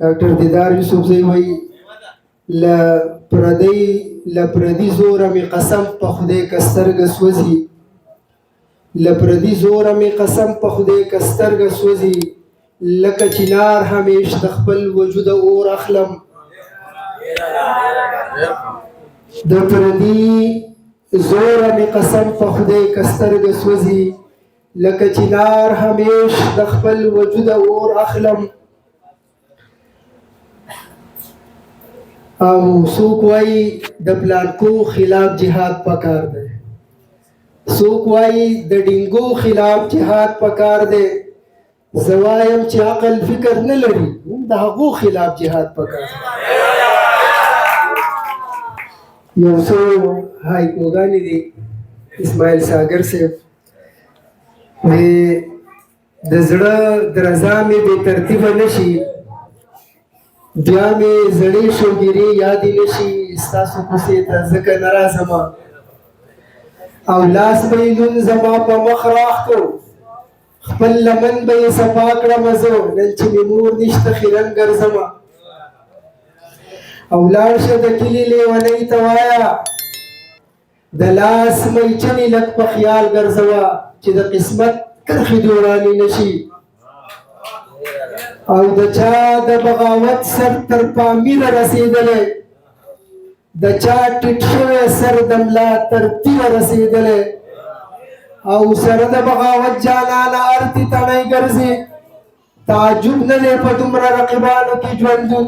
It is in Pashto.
ډاکټر دیدار یوسف زئی وایي لپردي زوره مې قسم په خدای که سترګه سوځي لپردي زوره مې قسم په خدای که سترګه سوځي لکه چنار همیش د خپل وجود اور اخلم د پردي زوره مې قسم په خدای که سترګه سوځي لکه چنار همیش د خپل وجود اور اخلم او څوک وایي د پلانکو خلاف جهاد پکار دی څوک وایي د ډینګو خلاف جهاد پکار دی زه وایم چې عقل فکر نه لري د هغو خلاف جهاد پکار دی یو څو هایکوګانې دي اسماعیل ساګر صاحب وایي د زړه درزا مې بې ترتیبه نشي بیا مې زړې شوګیرې یادې نشي ستاسو کوڅې ته ځکه نه راځمه او لاس به یې لوند زما په مخ راښکو خپل لمن به یې صفا کړمه زه نن چې مې مور نشته خیرن ګرځمه او لاړ شه د کلي لیونۍ ته وایه د لاس میچنې لږ په خیال ګرځوه چې د قسمت کرښې جوړانې نشي او د چا د بغاوت سر تر پامیره رسېدلی د چا ټیټ شوی سر د ملا تر تیره رسېدلی او سره د بغاوت جانانه ارتې تڼۍ ګرځي تعجب نه دی په دومره رقیبانو کې ژوندون